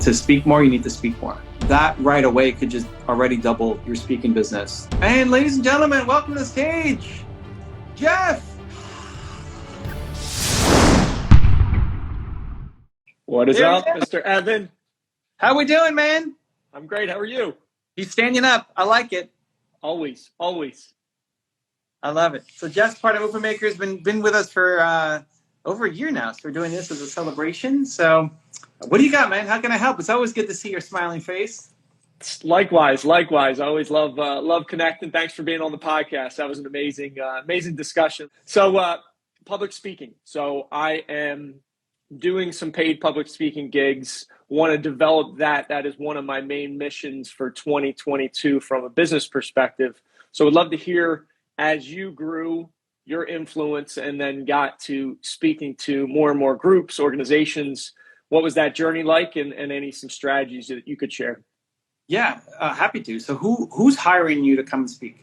to speak more, you need to speak more. That right away could just already double your speaking business. And ladies and gentlemen, welcome to the stage, Jeff. What is up, Mr. Evan? How we doing, man? I'm great. How are you? He's standing up. I like it. Always, always. I love it. So Jeff's part of Open Maker, has been with us for over a year now. So we're doing this as a celebration. So what do you got, man? How can I help? It's always good to see your smiling face. Likewise. I always love connecting. Thanks for being on the podcast. That was an amazing discussion. So public speaking. So I am doing some paid public speaking gigs. Want to develop that. That is one of my main missions for 2022 from a business perspective. So would love to hear, as you grew your influence and then got to speaking to more and more groups, organizations, what was that journey like, and some strategies that you could share? Yeah, happy to. So who's hiring you to come and speak?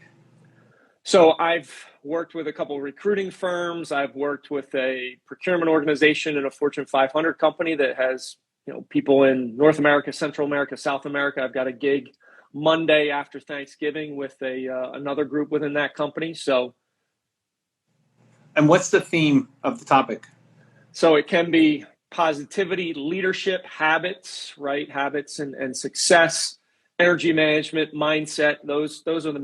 So I've worked with a couple of recruiting firms. I've worked with a procurement organization and a Fortune 500 company that has, people in North America, Central America, South America. I've got a gig Monday after Thanksgiving with another group within that company. So, and what's the theme of the topic? So it can be positivity, leadership, habits, right? Habits and success, energy management, mindset. Those are the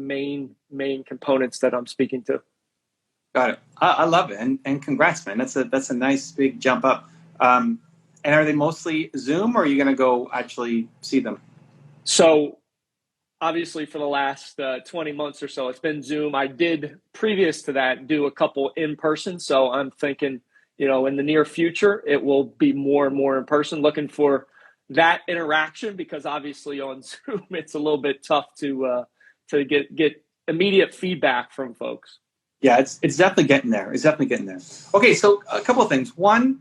main components that I'm speaking to. Got it. I love it, and congrats, man. That's a nice big jump up. And are they mostly Zoom, or are you going to go actually see them? So obviously for the last 20 months or so, it's been Zoom. I did, previous to that, do a couple in person. So I'm thinking, in the near future, it will be more and more in person, looking for that interaction, because obviously on Zoom, it's a little bit tough to get immediate feedback from folks. Yeah, it's definitely getting there. Okay, so a couple of things. One,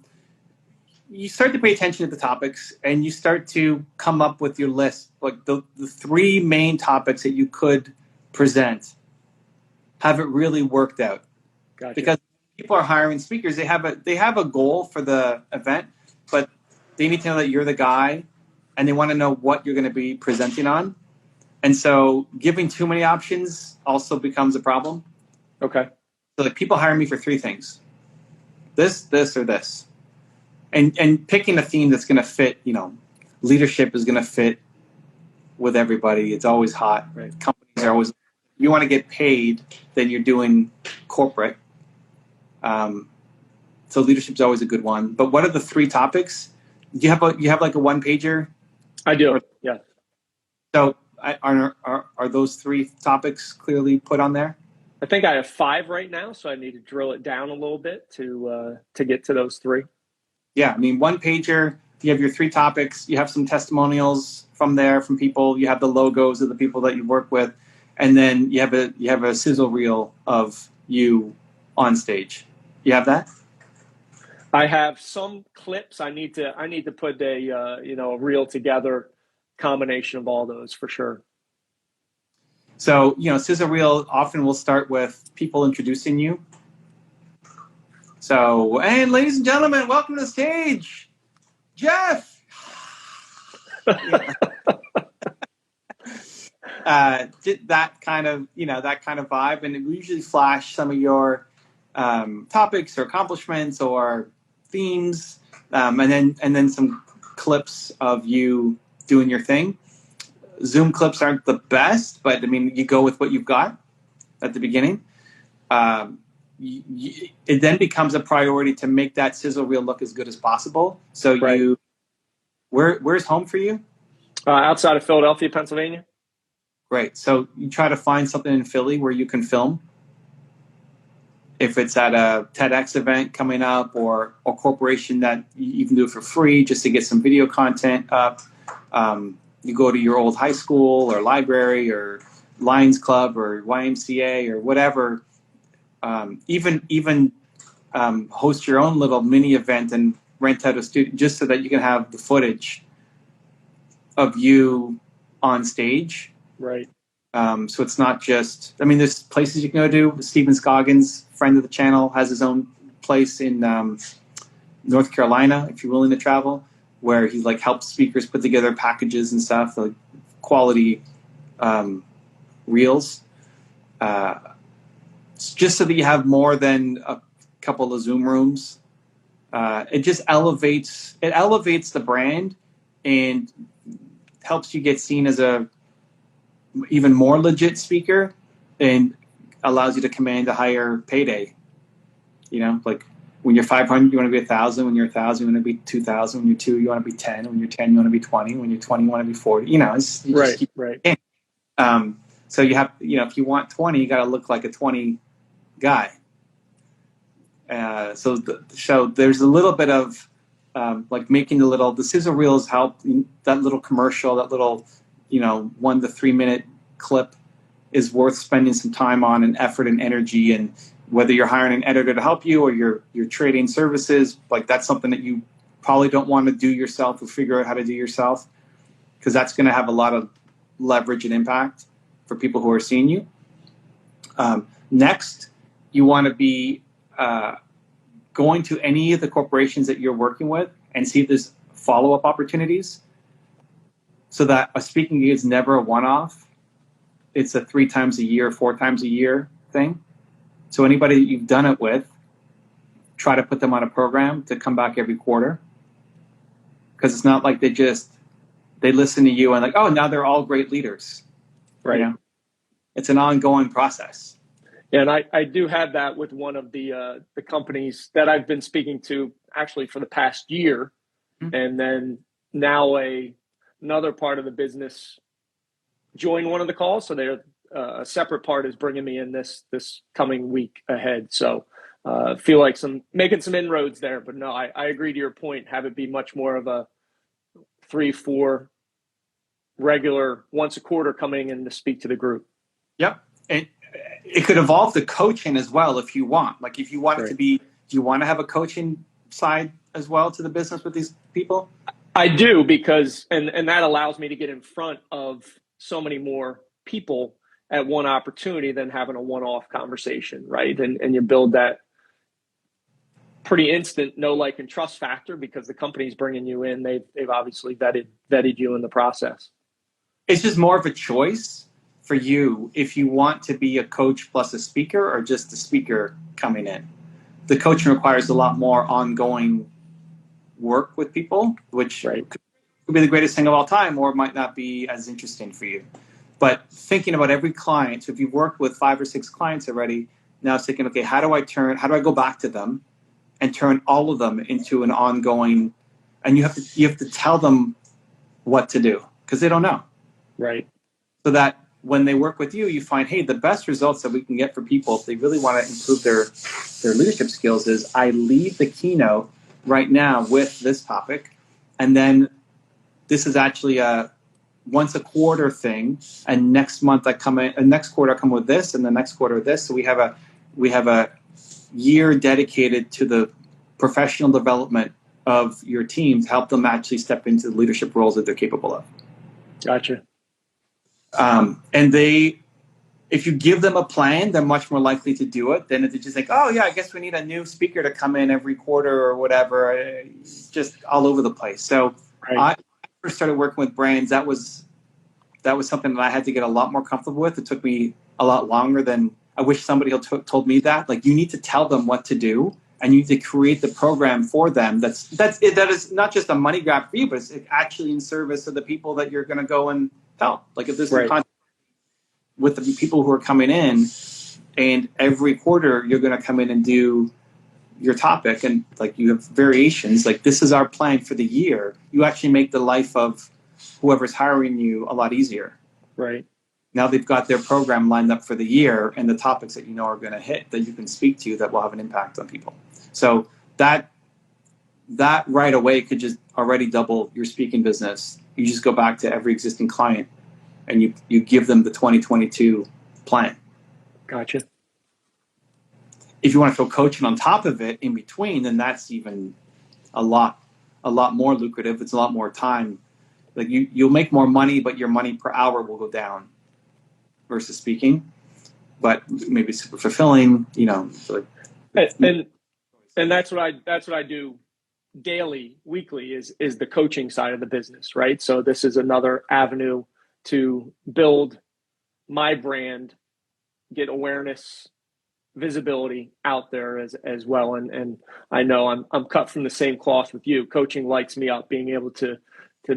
you start to pay attention to the topics and you start to come up with your list, like the three main topics that you could present. Have it really worked out? Gotcha. Because people are hiring speakers, they have a goal for the event, but they need to know that you're the guy, and they want to know what you're going to be presenting on. And so giving too many options also becomes a problem. Okay. So like, people hire me for three things: this, or this. And picking a theme that's going to fit, leadership is going to fit with everybody. It's always hot. Right? Companies are always, you want to get paid, then you're doing corporate. So leadership is always a good one. But what are the three topics? You have like a one pager? I do. Yeah. So are those three topics clearly put on there? I think I have 5 right now, so I need to drill it down a little bit to get to those 3. Yeah, I mean, one pager, you have your 3 topics, you have some testimonials from there, from people, you have the logos of the people that you work with, and then you have a sizzle reel of you on stage. You have that? I have some clips. I need to put a reel together, combination of all those for sure. So, sizzle reel often will start with people introducing you. So, and ladies and gentlemen, welcome to the stage, Jeff. That kind of vibe, and we usually flash some of your topics or accomplishments or themes, and then some clips of you doing your thing. Zoom clips aren't the best, but I mean, you go with what you've got at the beginning. It then becomes a priority to make that sizzle reel look as good as possible. So right. Where's home for you? Outside of Philadelphia, Pennsylvania. Great. So you try to find something in Philly where you can film. If it's at a TEDx event coming up, or a corporation that you can do it for free just to get some video content up. You go to your old high school or library or Lions Club or YMCA or whatever. Even host your own little mini event and rent out a studio just so that you can have the footage of you on stage. Right. So it's not just, I mean, there's places you can go to. Stephen Scoggins, friend of the channel, has his own place in North Carolina if you're willing to travel. where he like helps speakers put together packages and stuff, like quality reels, just so that you have more than a couple of Zoom rooms. It just elevates the brand and helps you get seen as a even more legit speaker, and allows you to command a higher payday. You know, like when you're 500, you want to be 1,000. When you're 1,000, you want to be 2,000. When you're 2, you want to be 10. When you're 10, you want to be 20. When you're 20, you want to be 40. You know, Right. So you have, if you want 20, you got to look like a 20 guy. So there's a little bit of like making the sizzle reels help. That little commercial, that little 1 to 3 minute clip is worth spending some time on, and effort and energy. And whether you're hiring an editor to help you or you're trading services, like that's something that you probably don't want to do yourself or figure out how to do yourself, because that's going to have a lot of leverage and impact for people who are seeing you. Next, you want to be going to any of the corporations that you're working with and see if there's follow-up opportunities, so that a speaking gig is never a one-off. It's a 3 times a year, 4 times a year thing. So anybody that you've done it with, try to put them on a program to come back every quarter. Because it's not like they listen to you and like, oh, now they're all great leaders. Right. It's an ongoing process. Yeah, and I do have that with one of the companies that I've been speaking to actually for the past year. Mm-hmm. And then now another part of the business joined one of the calls. So they're a separate part is bringing me in this coming week ahead. So feel like making some inroads there. But no, I agree to your point. Have it be much more of a 3-4 regular once a quarter coming in to speak to the group. Yep. And it could evolve to coaching as well if you want. Like if you want it to be, do you want to have a coaching side as well to the business with these people? I do, because and that allows me to get in front of so many more people at one opportunity than having a one-off conversation, right? And you build that pretty instant know, like, and trust factor, because the company's bringing you in. They've obviously vetted you in the process. It's just more of a choice for you if you want to be a coach plus a speaker, or just a speaker coming in. The coaching requires a lot more ongoing work with people, which could be the greatest thing of all time, or it might not be as interesting for you. But thinking about every client, so if you've worked with 5 or 6 clients already, now it's thinking, okay, how do I go back to them and turn all of them into an ongoing, and you have to tell them what to do, because they don't know. Right. So that when they work with you, you find, hey, the best results that we can get for people if they really want to improve their leadership skills is I lead the keynote right now with this topic, and then this is actually a once a quarter thing, and next month I come in, and next quarter I come with this, and the next quarter this. So we have a year dedicated to the professional development of your team to help them actually step into the leadership roles that they're capable of. Gotcha. And if you give them a plan, they're much more likely to do it than if they're just like, oh yeah, I guess we need a new speaker to come in every quarter or whatever. It's just all over the place. So I first started working with brands. That was something that I had to get a lot more comfortable with. It took me a lot longer than I wish somebody had told me that. Like, you need to tell them what to do, and you need to create the program for them. That is not just a money grab for you, but it's actually in service of the people that you're going to go and help. Like, if there's with the people who are coming in, and every quarter you're going to come in and do your topic, and like you have variations, like this is our plan for the year. You actually make the life of whoever's hiring you a lot easier. Right. Now they've got their program lined up for the year, and the topics that you know are going to hit that you can speak to that will have an impact on people. So that right away could just already double your speaking business. You just go back to every existing client and you give them the 2022 plan. Gotcha. If you want to throw coaching on top of it in between, then that's even a lot more lucrative. It's a lot more time. Like you'll make more money, but your money per hour will go down versus speaking. But maybe super fulfilling, And that's what I do daily, weekly is the coaching side of the business, right? So this is another avenue to build my brand, get awareness, visibility out there as well. And I know I'm cut from the same cloth with you. Coaching lights me up, being able to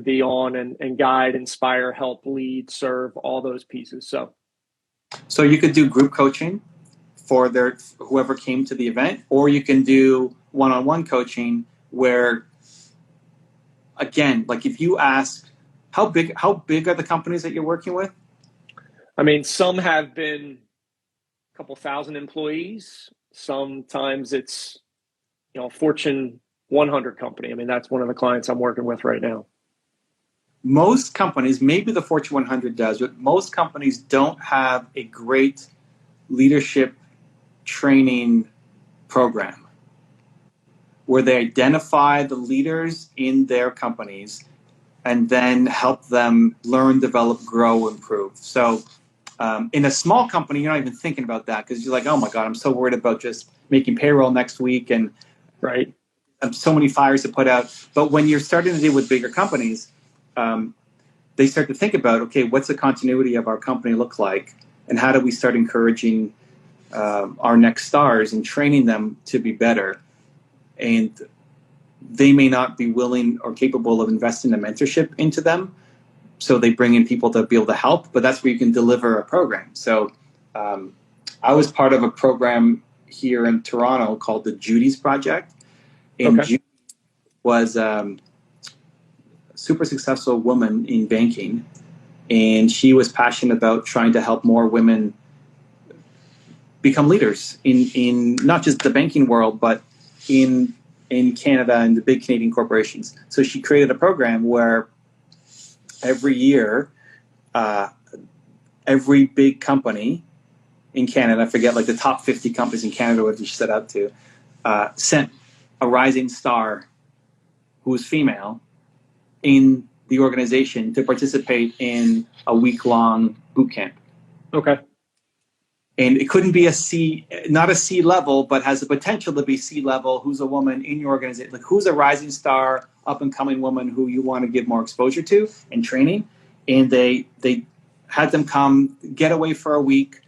be on and guide, inspire, help, lead, serve, all those pieces. So you could do group coaching for whoever came to the event, or you can do one-on-one coaching where, again, like if you ask, how big are the companies that you're working with? I mean, some have been a couple thousand employees. Sometimes it's, Fortune 100 company. I mean, that's one of the clients I'm working with right now. Most companies, maybe the Fortune 100 does, but most companies don't have a great leadership training program where they identify the leaders in their companies and then help them learn, develop, grow, improve. So in a small company, you're not even thinking about that because you're like, oh my God, I'm so worried about just making payroll next week and right. So many fires to put out. But when you're starting to deal with bigger companies, they start to think about, okay, what's the continuity of our company look like? And how do we start encouraging our next stars and training them to be better? And they may not be willing or capable of investing in mentorship into them. So they bring in people to be able to help, but that's where you can deliver a program. So I was part of a program here in Toronto called the Judy's Project. And okay. Judy was a super successful woman in banking. And she was passionate about trying to help more women become leaders in not just the banking world, but in Canada and the big Canadian corporations. So she created a program where every year, every big company in Canada, I forget like the top 50 companies in Canada, what she set out to, sent a rising star who was female in the organization to participate in a week-long boot camp. Okay. And it couldn't be not a C level, but has the potential to be C level, who's a woman in your organization, like who's a rising star, up and coming woman who you want to give more exposure to and training. And they had them come get away for a week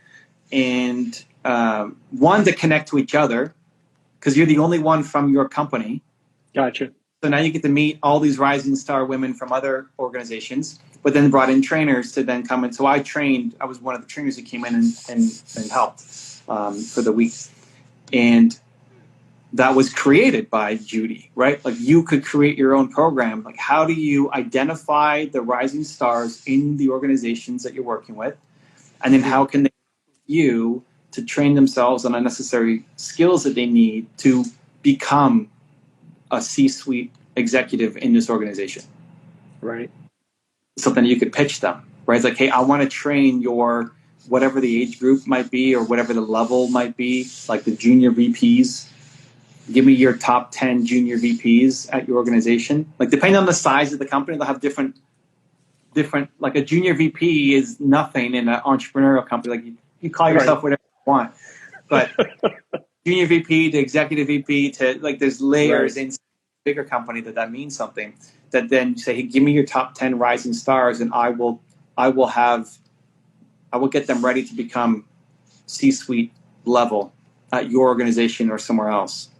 and one, to connect to each other because you're the only one from your company. Gotcha. So now you get to meet all these rising star women from other organizations, but then brought in trainers to then come in. So I was one of the trainers that came in and helped for the week. And that was created by Judy, right? Like you could create your own program. Like how do you identify the rising stars in the organizations that you're working with? And then how can they you to train themselves on unnecessary skills that they need to become a C-suite executive in this organization. Right. Something you could pitch them, right? It's like, hey, I want to train your, whatever the age group might be or whatever the level might be, like the junior VPs. Give me your top 10 junior VPs at your organization. Like depending on the size of the company, they'll have different, like a junior VP is nothing in an entrepreneurial company. Like you call yourself whatever you want, but junior VP to executive VP to like there's layers in a bigger company that means something. That then say, hey, give me your top 10 rising stars, and I will get them ready to become C-suite level at your organization or somewhere else.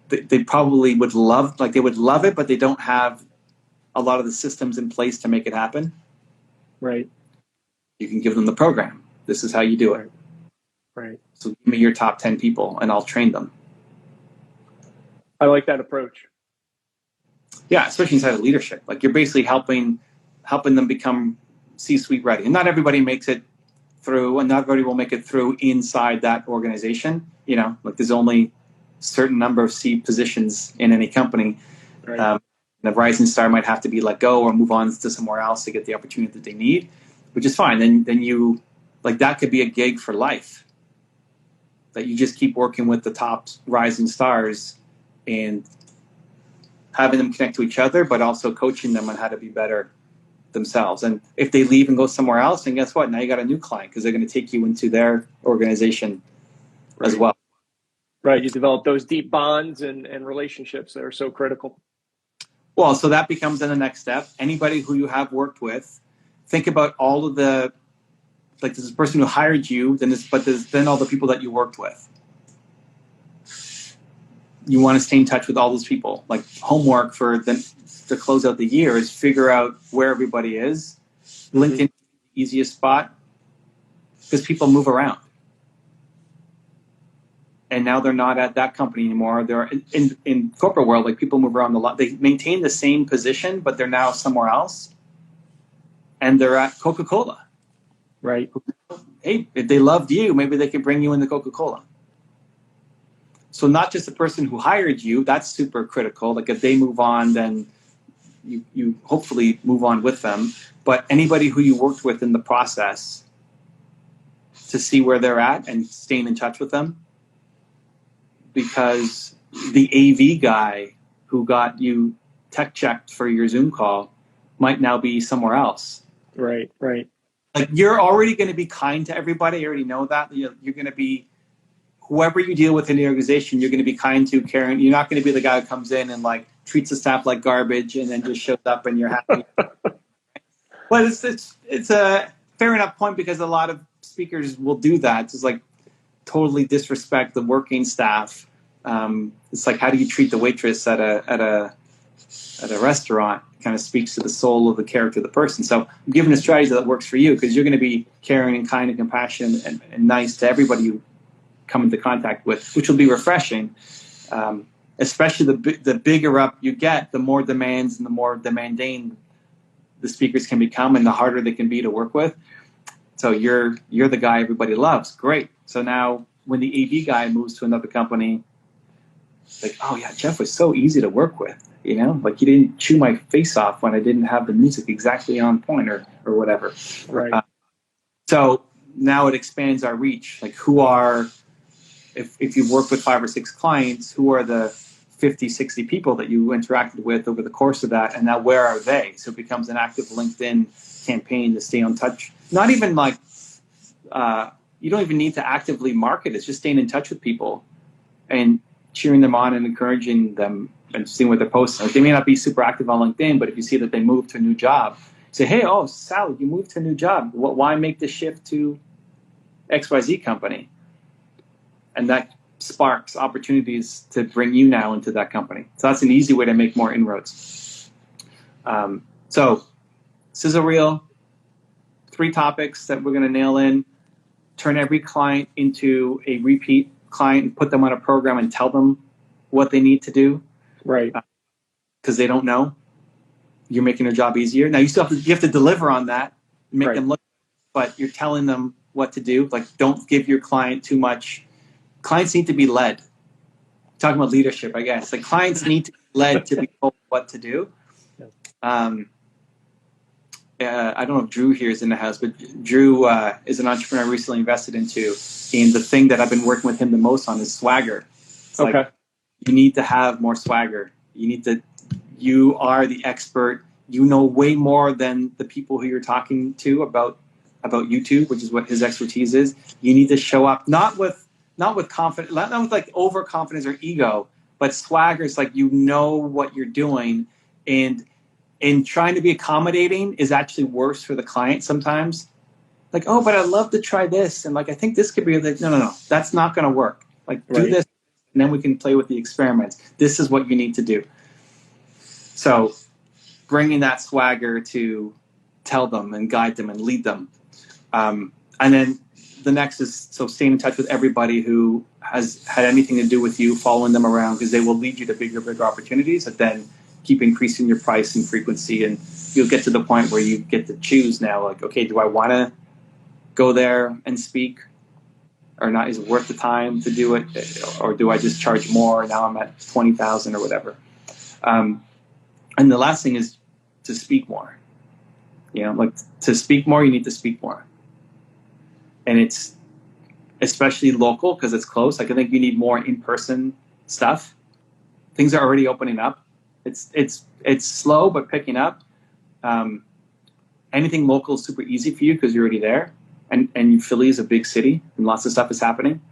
They probably would love it, but they don't have a lot of the systems in place to make it happen. Right. You can give them the program. This is how you do it. Right. So give me your top 10 people and I'll train them. I like that approach. Yeah, especially inside of leadership. Like you're basically helping them become C-suite ready. And not everybody makes it through, and not everybody will make it through inside that organization. Like there's only a certain number of C positions in any company. Right. The rising star might have to be let go or move on to somewhere else to get the opportunity that they need, which is fine. Then you, like that could be a gig for life. That you just keep working with the top rising stars and having them connect to each other, but also coaching them on how to be better themselves. And if they leave and go somewhere else, then guess what? Now you got a new client because they're going to take you into their organization as well. Right. You develop those deep bonds and relationships that are so critical. Well, so that becomes then the next step. Anybody who you have worked with, think about all of the, like there's this person who hired you, but there's then all the people that you worked with. You want to stay in touch with all those people. Like homework for to close out the year is figure out where everybody is. LinkedIn is the easiest spot because people move around. And now they're not at that company anymore. They're in corporate world, like people move around a lot. They maintain the same position, but they're now somewhere else. And they're at Coca-Cola. Right. Hey, if they loved you, maybe they could bring you into Coca-Cola. So not just the person who hired you, that's super critical. Like if they move on, then you hopefully move on with them. But anybody who you worked with in the process, to see where they're at and staying in touch with them. Because the AV guy who got you tech checked for your Zoom call might now be somewhere else. Right. Like you're already going to be kind to everybody. You already know that. You're going to be, whoever you deal with in the organization, you're going to be kind to, caring. You're not going to be the guy who comes in and like treats the staff like garbage and then just shows up and you're happy. But it's a fair enough point because a lot of speakers will do that. It's like totally disrespect the working staff. It's like, how do you treat the waitress at a restaurant? It kind of speaks to the soul of the character of the person. So I'm giving a strategy that works for you because you're going to be caring and kind and compassionate and nice to everybody you come into contact with, which will be refreshing. Especially the bigger up you get, the more demands and the more demanding the speakers can become and the harder they can be to work with. So you're the guy everybody loves. Great. So now when the AV guy moves to another company, like, oh yeah, Jeff was so easy to work with, like he didn't chew my face off when I didn't have the music exactly on point or whatever. Right. So now it expands our reach. Like if you've worked with 5 or 6 clients, who are the 50, 60 people that you interacted with over the course of that, and now where are they? So it becomes an active LinkedIn campaign to stay in touch. Not even like, you don't even need to actively market. It's just staying in touch with people and cheering them on and encouraging them and seeing what they're posting. Like they may not be super active on LinkedIn, but if you see that they moved to a new job, say, hey, oh, Sally, you moved to a new job. Why make the shift to XYZ company? And that sparks opportunities to bring you now into that company. So that's an easy way to make more inroads. So sizzle reel, 3 topics that we're going to nail in. Turn every client into a repeat client and put them on a program and tell them what they need to do. Right. Because they don't know. You're making their job easier. Now you have to deliver on that, make them look, but you're telling them what to do. Like don't give your client too much. Clients need to be led. Talking about leadership, I guess. Like clients need to be led to be told what to do. I don't know if Drew here is in the house, but Drew is an entrepreneur I recently invested into. And the thing that I've been working with him the most on is swagger. It's like, you need to have more swagger. You are the expert. You know way more than the people who you're talking to about YouTube, which is what his expertise is. You need to show up not with confidence, not with like overconfidence or ego, but swagger. It's like you know what you're doing, and trying to be accommodating is actually worse for the client sometimes. Like, oh, but I'd love to try this, and like I think this could be like, no, that's not going to work. Like do this, and then we can play with the experiments. This is what you need to do. So bringing that swagger to tell them and guide them and lead them. And then the next is staying in touch with everybody who has had anything to do with you, following them around because they will lead you to bigger opportunities that then keep increasing your price and frequency. And you'll get to the point where you get to choose now, like, okay, do I want to go there and speak or not? Is it worth the time to do it? Or do I just charge more? Now I'm at 20,000 or whatever. And the last thing is to speak more. Like to speak more, you need to speak more. And it's especially local because it's close. Like I think you need more in-person stuff. Things are already opening up. It's slow but picking up. Anything local is super easy for you because you're already there. And Philly is a big city and lots of stuff is happening.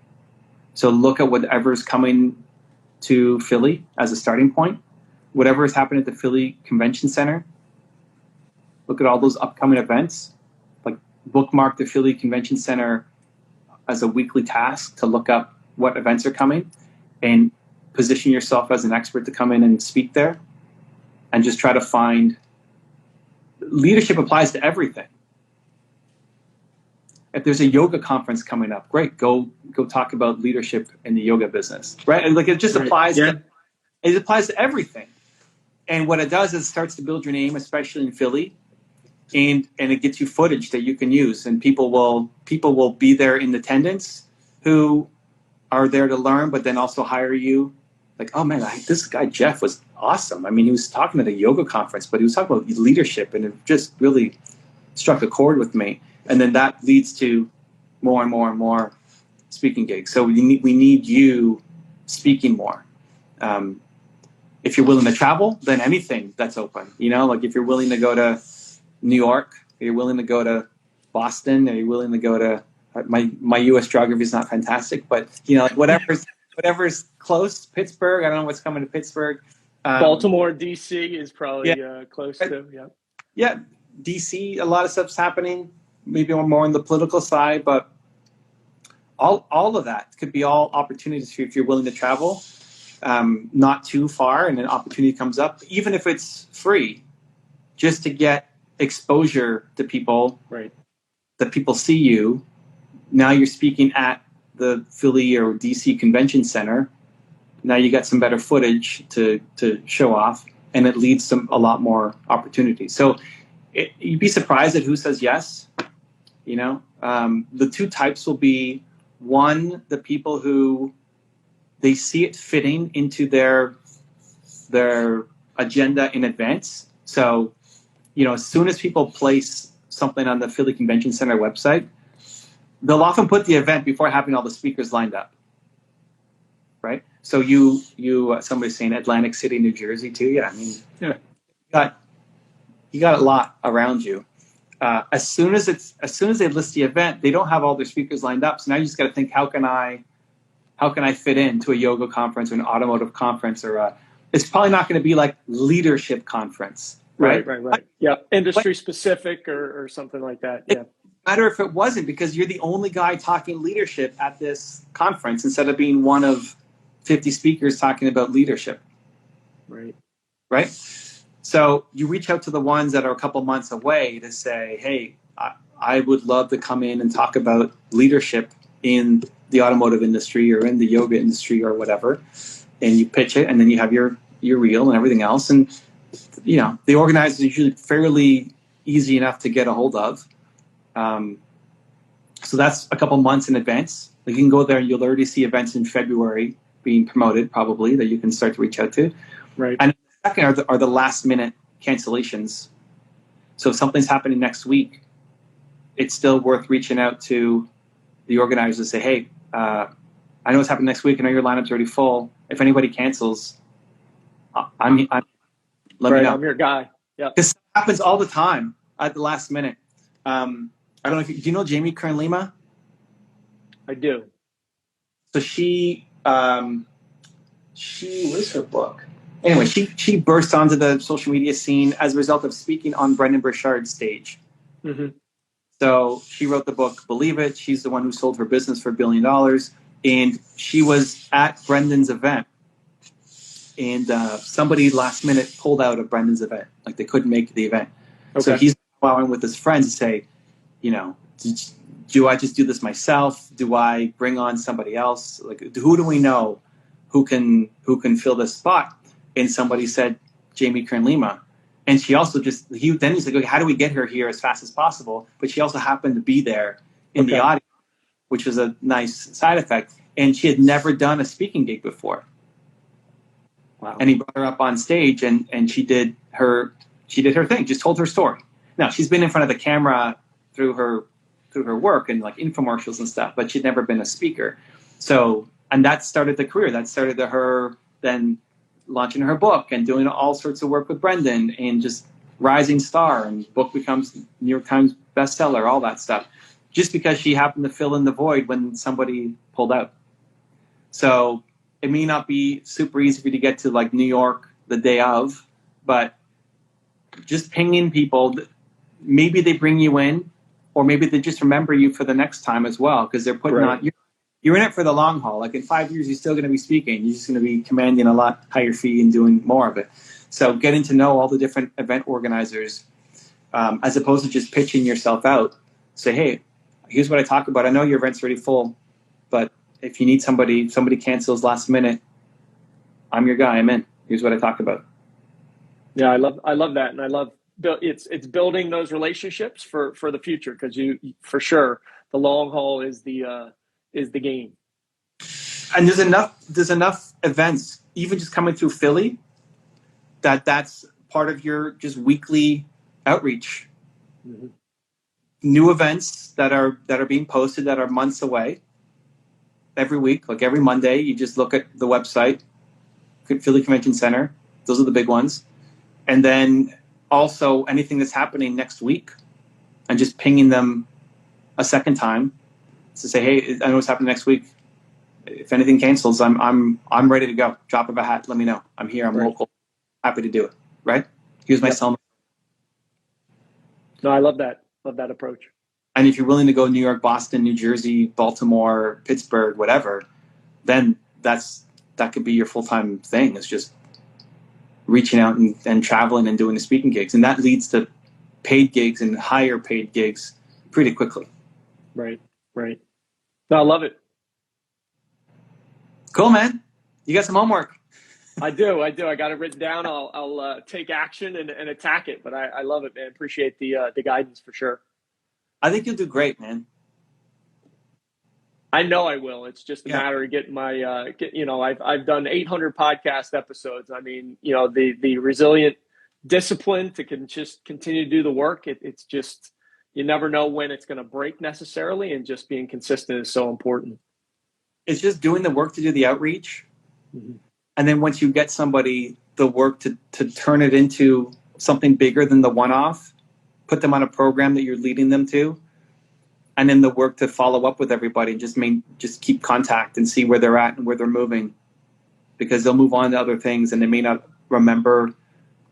So look at whatever's coming to Philly as a starting point. Whatever has happened at the Philly Convention Center, look at all those upcoming events. Like bookmark the Philly Convention Center as a weekly task to look up what events are coming and position yourself as an expert to come in and speak there. And just try to find leadership applies to everything. If there's a yoga conference coming up, great, go talk about leadership in the yoga business, right? And like it just applies to everything. And what it does is it starts to build your name, especially in Philly, and it gets you footage that you can use, and people will be there in attendance who are there to learn, but then also hire you. Like, oh man, this guy Jeff was awesome. I mean, he was talking at a yoga conference, but he was talking about leadership, and it just really struck a chord with me. And then that leads to more and more and more speaking gigs. So we need you speaking more. If you're willing to travel, then anything that's open. You know, like if you're willing to go to New York, or you're willing to go to Boston, or you're willing to go to my U.S. geography is not fantastic, but you know, like whatever's close. Pittsburgh, I don't know what's coming to Pittsburgh. Baltimore, D.C. is probably close to. Yeah. Yeah, D.C. A lot of stuff's happening. Maybe more on the political side, but all of that could be all opportunities for you if you're willing to travel, not too far, and an opportunity comes up, even if it's free, just to get exposure to people, right? That people see you. Now you're speaking at the Philly or DC Convention Center. Now you got some better footage to show off, and it leads to a lot more opportunities. So you'd be surprised at who says yes. You know, the two types will be, one, the people who they see it fitting into their agenda in advance. So, you know, as soon as people place something on the Philly Convention Center website, they'll often put the event before having all the speakers lined up, right? So you somebody's saying Atlantic City, New Jersey too. Yeah, I mean, you got a lot around you. As soon as they list the event, they don't have all their speakers lined up. So now you just got to think, how can I fit into a yoga conference or an automotive conference, or it's probably not going to be like leadership conference, right? Right. Yeah, industry specific or something like that. Yeah. It matter if it wasn't, because you're the only guy talking leadership at this conference instead of being one of 50 speakers talking about leadership. Right. So you reach out to the ones that are a couple months away to say, hey, I would love to come in and talk about leadership in the automotive industry or in the yoga industry or whatever. And you pitch it, and then you have your reel and everything else. And, you know, the organizers are usually fairly easy enough to get a hold of. So that's a couple months in advance. You can go there and you'll already see events in February being promoted, probably, that you can start to reach out to. Right. And the second are the last minute cancellations. So if something's happening next week, it's still worth reaching out to the organizers and say, hey, I know what's happening next week. I know your lineup's already full. If anybody cancels, let me know. I'm your guy. Yeah. This happens all the time at the last minute. I don't know if do you know Jamie Kern-Lima? I do. So she what is her book? Anyway, she burst onto the social media scene as a result of speaking on Brendan Burchard's stage. Mm-hmm. So she wrote the book Believe It. She's the one who sold her business for $1 billion. And she was at Brendan's event. And somebody last minute pulled out of Brendan's event. Like they couldn't make the event. Okay. So he's following with his friends and say, you know, do I just do this myself? Do I bring on somebody else? Like, who do we know who can fill this spot? And somebody said Jamie Kern-Lima. And she also he's like, okay, how do we get her here as fast as possible? But she also happened to be there in the audience, which was a nice side effect. And she had never done a speaking gig before. Wow. And he brought her up on stage, and she did her thing, just told her story. Now, she's been in front of the camera through her work and like infomercials and stuff, but she'd never been a speaker. So, and that started the career. That started her then launching her book and doing all sorts of work with Brendan and just rising star, and book becomes New York Times bestseller, all that stuff, just because she happened to fill in the void when somebody pulled out. So it may not be super easy for you to get to like New York the day of, but just pinging people, maybe they bring you in, or maybe they just remember you for the next time as well, because they're putting on, you're in it for the long haul. Like in 5 years, you're still going to be speaking. You're just going to be commanding a lot higher fee and doing more of it. So getting to know all the different event organizers, as opposed to just pitching yourself out. Say, hey, here's what I talk about. I know your event's already full, but if you need somebody cancels last minute, I'm your guy. I'm in. Here's what I talked about. Yeah, I love that, and I love it's building those relationships for the future, because you for sure the long haul is the game. And there's enough events, even just coming through Philly, that's part of your just weekly outreach. Mm-hmm. New events that are being posted that are months away. Every week, like every Monday, you just look at the website, Philly Convention Center. Those are the big ones. And then also anything that's happening next week, and just pinging them a second time to say, hey, I know what's happening next week. If anything cancels, I'm ready to go. Drop of a hat, let me know. I'm here. I'm local. Happy to do it. Right? Here's my cell number. No, I love that. Love that approach. And if you're willing to go New York, Boston, New Jersey, Baltimore, Pittsburgh, whatever, then that could be your full-time thing. It's just reaching out and traveling and doing the speaking gigs. And that leads to paid gigs and higher paid gigs pretty quickly. Right. No, I love it. Cool, man. You got some homework. I do. I got it written down. I'll take action and attack it. But I love it, man. Appreciate the guidance for sure. I think you'll do great, man. I know I will. It's just a matter of getting my, I've done 800 podcast episodes. I mean, the resilient discipline to just continue to do the work. It's just, you never know when it's going to break necessarily. And just being consistent is so important. It's just doing the work to do the outreach. Mm-hmm. And then once you get somebody, the work to turn it into something bigger than the one-off, put them on a program that you're leading them to, and then the work to follow up with everybody, just keep contact and see where they're at and where they're moving, because they'll move on to other things and they may not remember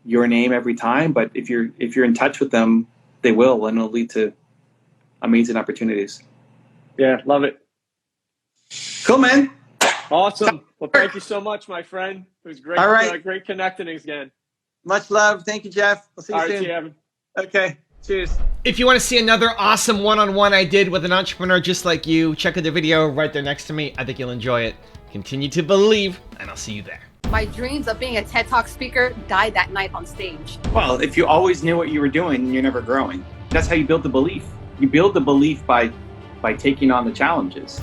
your name every time, but if you're in touch with them, they will, and it'll lead to amazing opportunities. Yeah, love it. Cool, man. Awesome. Well, thank you so much, my friend. It was great. All right. Great connecting again. Much love. Thank you, Jeff. We'll see you soon. All right, see you, Evan. Okay. Cheers. If you want to see another awesome one-on-one I did with an entrepreneur just like you, check out the video right there next to me. I think you'll enjoy it. Continue to believe, and I'll see you there. My dreams of being a TED Talk speaker died that night on stage. Well, if you always knew what you were doing, you're never growing. That's how you build the belief. You build the belief by taking on the challenges.